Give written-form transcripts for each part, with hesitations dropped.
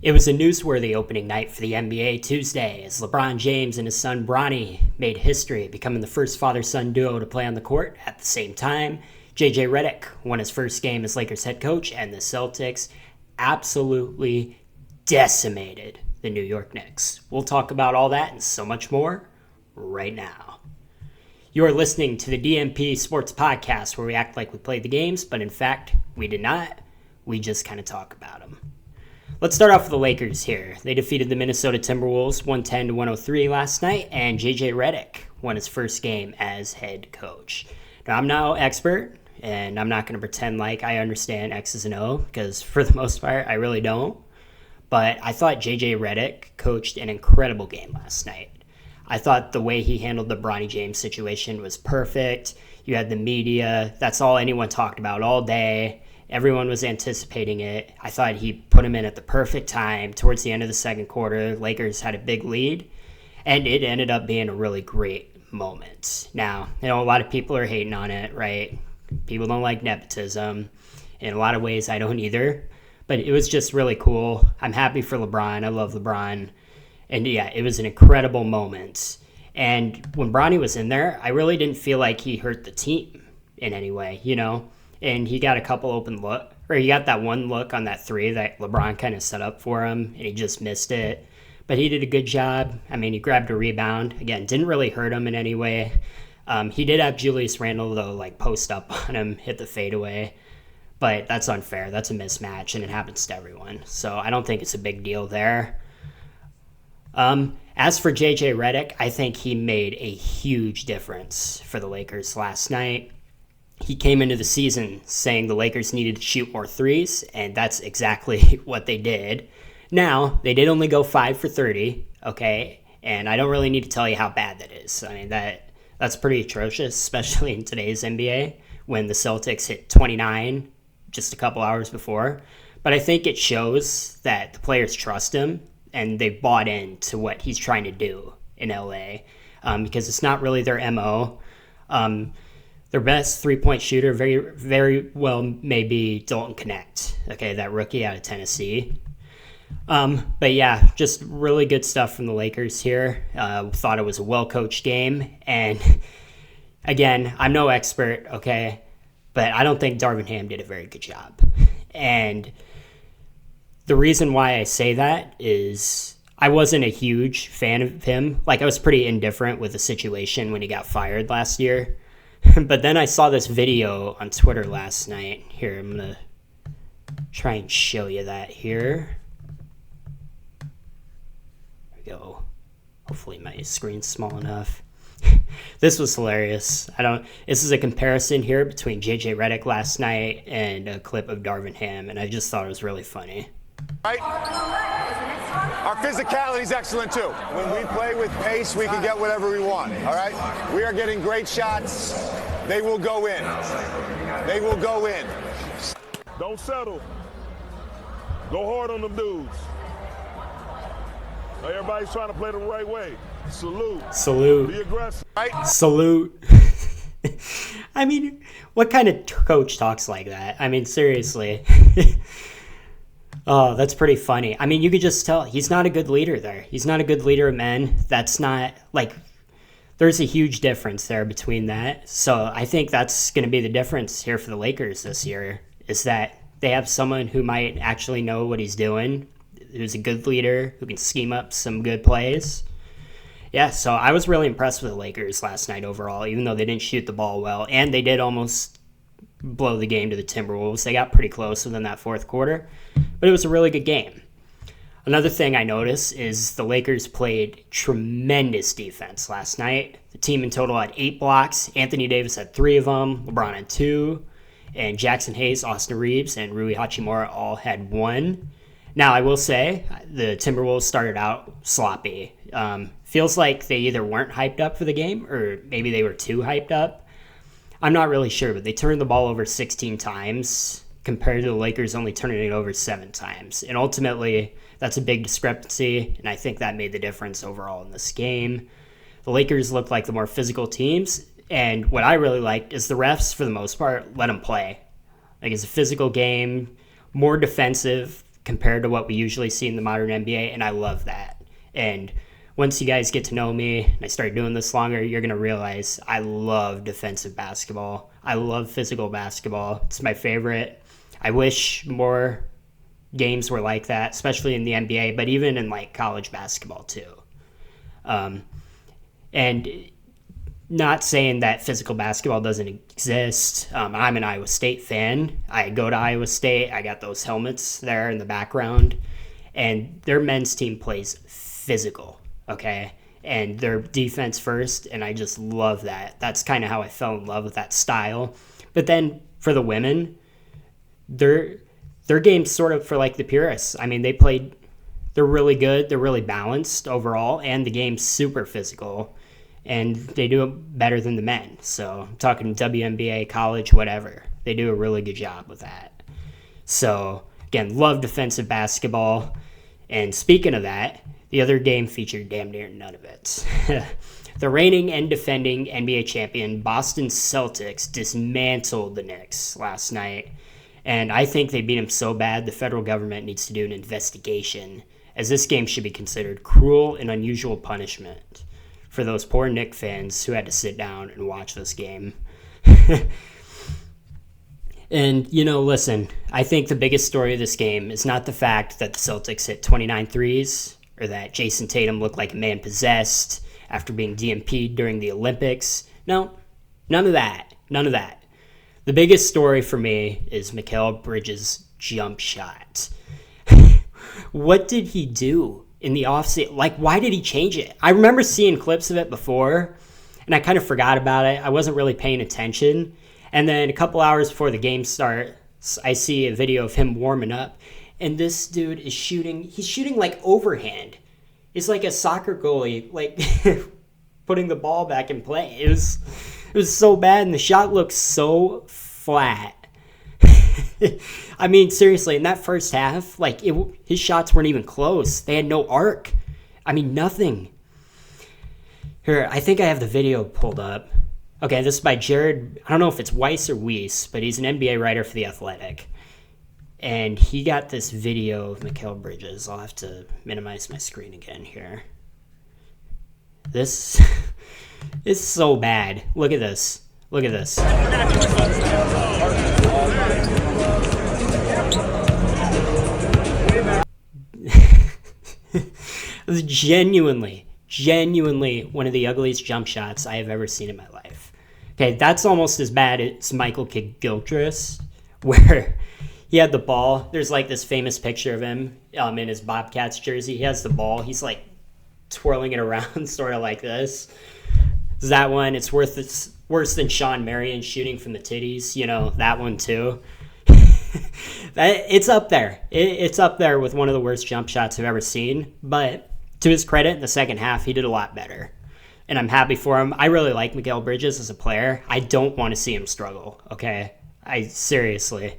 It was a newsworthy opening night for the NBA Tuesday as LeBron James and his son Bronny made history, becoming the first father-son duo to play on the court at the same time. JJ Redick won his first game as Lakers head coach, and the Celtics absolutely decimated the New York Knicks. We'll talk about all that and so much more right now. You're listening to the DMP Sports Podcast, where we act like we played the games, but in fact, we did not. We just kind of talk about them. Let's start off with the Lakers here. They defeated the Minnesota Timberwolves 110-103 last night, and JJ Redick won his first game as head coach. Now, I'm no expert, and I'm not going to pretend like I understand X's and O, because for the most part, I really don't. But I thought JJ Redick coached an incredible game last night. I thought the way he handled the Bronny James situation was perfect. You had the media. That's all anyone talked about all day. Everyone was anticipating it. I thought he put him in at the perfect time. Towards the end of the second quarter, Lakers had a big lead, and it ended up being a really great moment. Now, a lot of people are hating on it, right? People don't like nepotism. In a lot of ways, I don't either. But it was just really cool. I'm happy for LeBron. I love LeBron. And yeah, it was an incredible moment. And when Bronny was in there, I really didn't feel like he hurt the team in any way, And he got a couple open look, or he got that one look on that three that LeBron kind of set up for him, and he just missed it. But he did a good job. I mean, he grabbed a rebound. Again, didn't really hurt him in any way. He did have Julius Randle, though, post up on him, hit the fadeaway. But that's unfair. That's a mismatch, and it happens to everyone. So I don't think it's a big deal there. As for JJ Redick, I think he made a huge difference for the Lakers last night. He came into the season saying the Lakers needed to shoot more threes, and that's exactly what they did. Now, they did only go 5 for 30, okay? And I don't really need to tell you how bad that is. I mean, that's pretty atrocious, especially in today's NBA, when the Celtics hit 29 just a couple hours before. But I think it shows that the players trust him, and they bought into what he's trying to do in LA, because it's not really their MO. Their best three-point shooter very, very well may be Dalton Connect, okay, that rookie out of Tennessee. But yeah, just really good stuff from the Lakers here. Thought it was a well-coached game. And again, I'm no expert, okay, but I don't think Darvin Ham did a very good job. And the reason why I say that is I wasn't a huge fan of him. I was pretty indifferent with the situation when he got fired last year. But then I saw this video on Twitter last night. Here, I'm going to try and show you that here. There we go. Hopefully my screen's small enough. This was hilarious. This is a comparison here between JJ Redick last night and a clip of Darvin Ham, and I just thought it was really funny. Right? Our physicality is excellent too. When we play with pace, we can get whatever we want. All right? We are getting great shots. They will go in. They will go in. Don't settle. Go hard on them dudes. Everybody's trying to play the right way. Salute. Be aggressive. Right? Salute. I mean, what kind of coach talks like that? I mean, seriously. Oh, that's pretty funny. I mean, you could just tell he's not a good leader there. He's not a good leader of men. That's not, there's a huge difference there between that. So I think that's going to be the difference here for the Lakers this year, is that they have someone who might actually know what he's doing, who's a good leader, who can scheme up some good plays. Yeah, so I was really impressed with the Lakers last night overall, even though they didn't shoot the ball well, and they did almost blow the game to the Timberwolves. They got pretty close within that fourth quarter, but it was a really good game. Another thing I noticed is the Lakers played tremendous defense last night. The team in total had 8 blocks. Anthony Davis had 3 of them. LeBron had 2. And Jackson Hayes, Austin Reeves, and Rui Hachimura all had 1. Now, I will say, the Timberwolves started out sloppy. Feels like they either weren't hyped up for the game, or maybe they were too hyped up. I'm not really sure, but they turned the ball over 16 times compared to the Lakers only turning it over 7 times. And ultimately, that's a big discrepancy, and I think that made the difference overall in this game. The Lakers looked like the more physical teams, and what I really liked is the refs, for the most part, let them play. It's a physical game, more defensive, compared to what we usually see in the modern NBA, and I love that. And once you guys get to know me and I start doing this longer, you're going to realize I love defensive basketball. I love physical basketball. It's my favorite. I wish more games were like that, especially in the NBA, but even in like college basketball too. And not saying that physical basketball doesn't exist. I'm an Iowa State fan. I go to Iowa State. I got those helmets there in the background. And their men's team plays physical, okay? And their defense first, and I just love that. That's kind of how I fell in love with that style. But then for the women, their game's sort of for like the purists. I mean, they're really good. They're really balanced overall, and the game's super physical. And they do it better than the men. So I'm talking WNBA, college, whatever. They do a really good job with that. So, again, love defensive basketball. And speaking of that, the other game featured damn near none of it. The reigning and defending NBA champion Boston Celtics dismantled the Knicks last night. And I think they beat them so bad the federal government needs to do an investigation, as this game should be considered cruel and unusual punishment for those poor Knicks fans who had to sit down and watch this game. And, listen, I think the biggest story of this game is not the fact that the Celtics hit 29 threes or that Jason Tatum looked like a man possessed after being DMP'd during the Olympics. No, none of that. None of that. The biggest story for me is Mikal Bridges' jump shot. What did he do in the offseason? Like, why did he change it? I remember seeing clips of it before, and I kind of forgot about it. I wasn't really paying attention. And then a couple hours before the game starts, I see a video of him warming up, and this dude is shooting. He's shooting like overhand. It's like a soccer goalie, like putting the ball back in play. It was so bad, and the shot looked so flat. I mean, seriously, in that first half, like his shots weren't even close. They had no arc. I mean, nothing. Here, I think I have the video pulled up. Okay, this is by Jared, I don't know if it's Weiss or Weiss, but he's an NBA writer for The Athletic. And he got this video of Mikal Bridges. I'll have to minimize my screen again here. This is so bad. Look at this. Look at this. It was genuinely one of the ugliest jump shots I have ever seen in my life. Okay, that's almost as bad as Michael Kidd-Gilchrist, where he had the ball. There's like this famous picture of him in his Bobcats jersey. He has the ball. He's like twirling it around sort of like this. That one, it's worse than Sean Marion shooting from the titties. That one too. It's up there. It's up there with one of the worst jump shots I've ever seen. But to his credit, in the second half, he did a lot better. And I'm happy for him. I really like Mikal Bridges as a player. I don't want to see him struggle, okay? Seriously.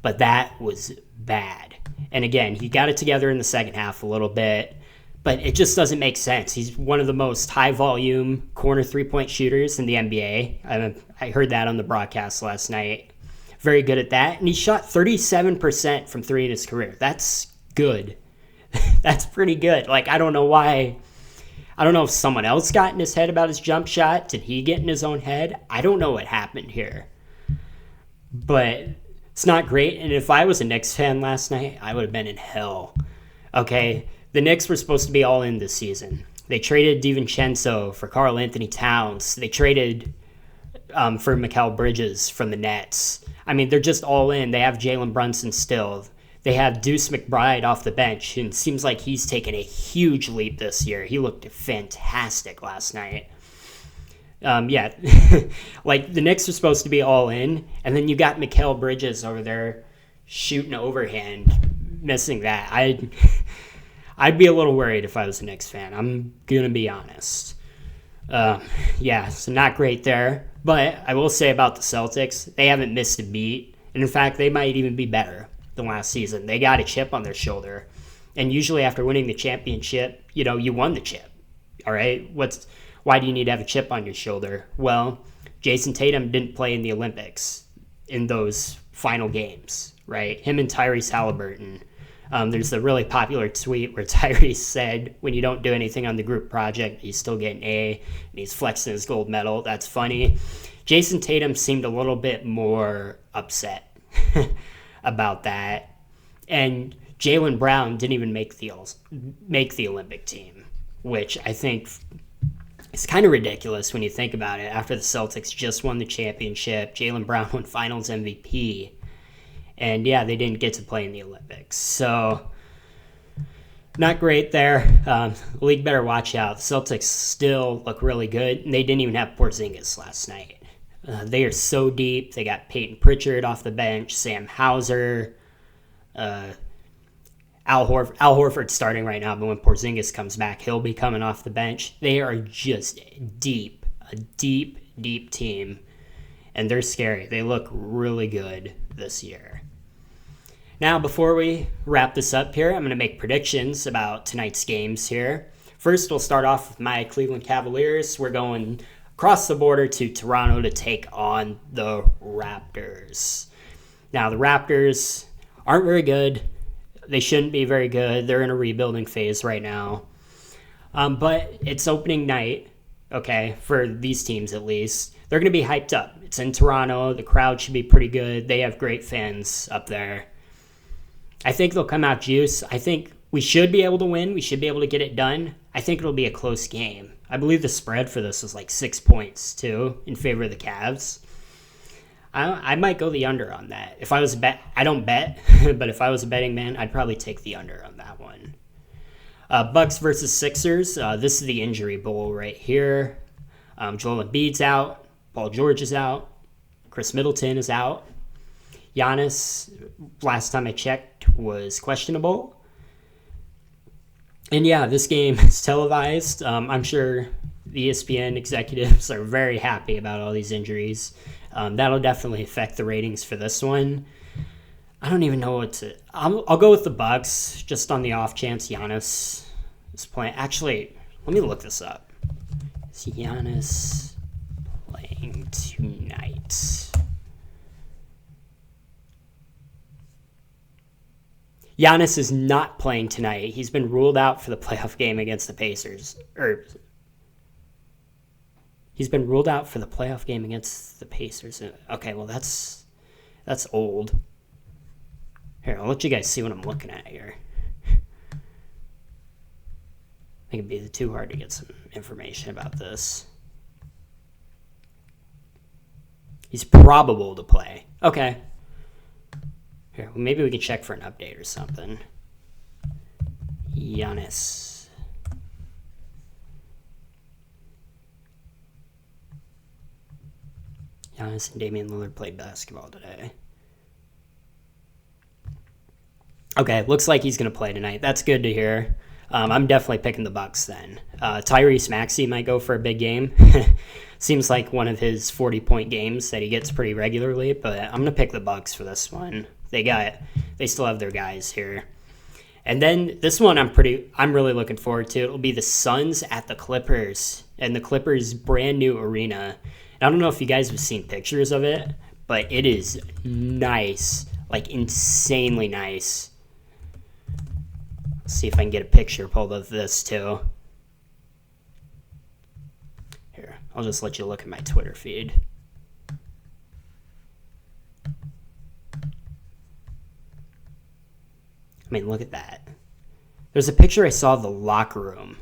But that was bad. And again, he got it together in the second half a little bit, but it just doesn't make sense. He's one of the most high-volume corner three-point shooters in the NBA. I heard that on the broadcast last night. Very good at that. And he shot 37% from three in his career. That's good. That's pretty good. Like, I don't know why. I don't know if someone else got in his head about his jump shot. Did he get in his own head? I don't know what happened here. But it's not great. And if I was a Knicks fan last night, I would have been in hell. Okay? The Knicks were supposed to be all in this season. They traded DiVincenzo for Karl Anthony Towns. They traded for Mikal Bridges from the Nets. I mean, they're just all in. They have Jalen Brunson still. They have Deuce McBride off the bench, and it seems like he's taken a huge leap this year. He looked fantastic last night. Like the Knicks are supposed to be all in, and then you got Mikal Bridges over there shooting overhand, missing that. I'd be a little worried if I was a Knicks fan. I'm going to be honest. So not great there. But I will say about the Celtics, they haven't missed a beat. And in fact, they might even be better than last season. They got a chip on their shoulder. And usually after winning the championship, you won the chip. All right? Why do you need to have a chip on your shoulder? Well, Jason Tatum didn't play in the Olympics in those final games, right? Him and Tyrese Halliburton There's a really popular tweet where Tyrese said, when you don't do anything on the group project, you still get an A, and he's flexing his gold medal. That's funny. Jason Tatum seemed a little bit more upset about that. And Jaylen Brown didn't even make the Olympic team, which I think is kind of ridiculous when you think about it. After the Celtics just won the championship, Jaylen Brown won Finals MVP. And yeah, they didn't get to play in the Olympics. So, not great there. The league better watch out. The Celtics still look really good. And they didn't even have Porzingis last night. They are so deep. They got Peyton Pritchard off the bench, Sam Hauser, Al Horford's starting right now, but when Porzingis comes back, he'll be coming off the bench. They are just deep, a deep, deep team. And they're scary. They look really good this year. Now, before we wrap this up here, I'm going to make predictions about tonight's games here. First, we'll start off with my Cleveland Cavaliers. We're going across the border to Toronto to take on the Raptors. Now, the Raptors aren't very good. They shouldn't be very good. They're in a rebuilding phase right now. But it's opening night, okay, for these teams at least. They're going to be hyped up. It's in Toronto. The crowd should be pretty good. They have great fans up there. I think they'll come out juice. I think we should be able to win. We should be able to get it done. I think it'll be a close game. I believe the spread for this was like 6 points, too, in favor of the Cavs. I might go the under on that. If I was a bet, I don't bet, but if I was a betting man, I'd probably take the under on that one. Bucks versus Sixers. This is the injury bowl right here. Joel Embiid's out. Paul George is out. Chris Middleton is out. Giannis, last time I checked, was questionable. And yeah, this game is televised. I'm sure the ESPN executives are very happy about all these injuries. That'll definitely affect the ratings for this one. I don't even know what to... I'll go with the Bucks, just on the off chance Giannis is playing. Actually, let me look this up. Is Giannis playing tonight? Giannis is not playing tonight. He's been ruled out for the playoff game against the Pacers. He's been ruled out for the playoff game against the Pacers. Okay, well, that's old. Here, I'll let you guys see what I'm looking at here. I think it'd be too hard to get some information about this. He's probable to play. Okay. Here, well, maybe we can check for an update or something. Giannis. Giannis and Damian Lillard played basketball today. Okay, looks like he's going to play tonight. That's good to hear. I'm definitely picking the Bucks then. Tyrese Maxey might go for a big game. Seems like one of his 40-point games that he gets pretty regularly, but I'm going to pick the Bucks for this one. They still have their guys here. And then this one I'm really looking forward to. It'll be the Suns at the Clippers, and the Clippers' brand new arena. And I don't know if you guys have seen pictures of it, but it is nice, like insanely nice. Let's see if I can get a picture pulled of this too. Here, I'll just let you look at my Twitter feed. I mean, look at that. There's a picture I saw of the locker room.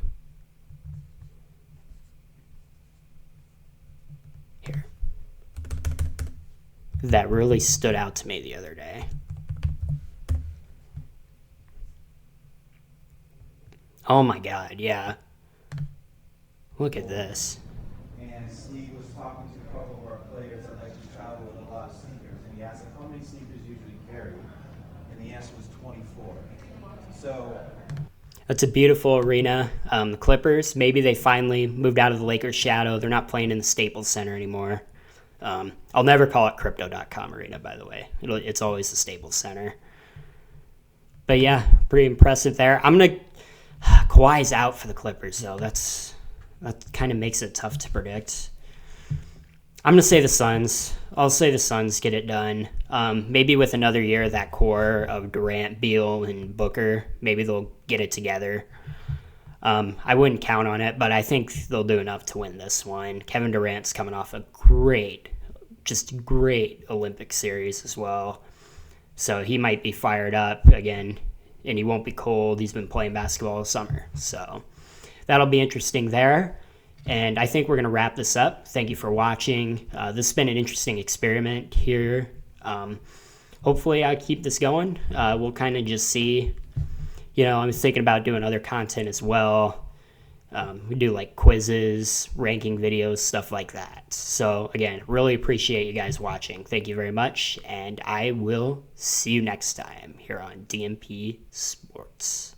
Here. That really stood out to me the other day. Oh my God, yeah. Look at this. And Steve was talking to a couple of our players that like to travel with a lot of sneakers, and he asked them how many sneakers usually carry, and the answer was 24. So that's a beautiful arena. The Clippers, maybe they finally moved out of the Lakers' shadow. They're not playing in the Staples Center anymore. I'll never call it Crypto.com Arena, by the way. It's always the Staples Center. But yeah, pretty impressive there. Kawhi's out for the Clippers, though. That kind of makes it tough to predict. I'm going to say the Suns. I'll say the Suns get it done. Maybe with another year, that core of Durant, Beal, and Booker, maybe they'll get it together. I wouldn't count on it, but I think they'll do enough to win this one. Kevin Durant's coming off a great Olympic series as well. So he might be fired up again, and he won't be cold. He's been playing basketball all summer. So that'll be interesting there. And I think we're going to wrap this up. Thank you for watching. This has been an interesting experiment here. Hopefully I keep this going. We'll kind of just see. I'm thinking about doing other content as well. We do like quizzes, ranking videos, stuff like that. So again, really appreciate you guys watching. Thank you very much. And I will see you next time here on DMP Sports.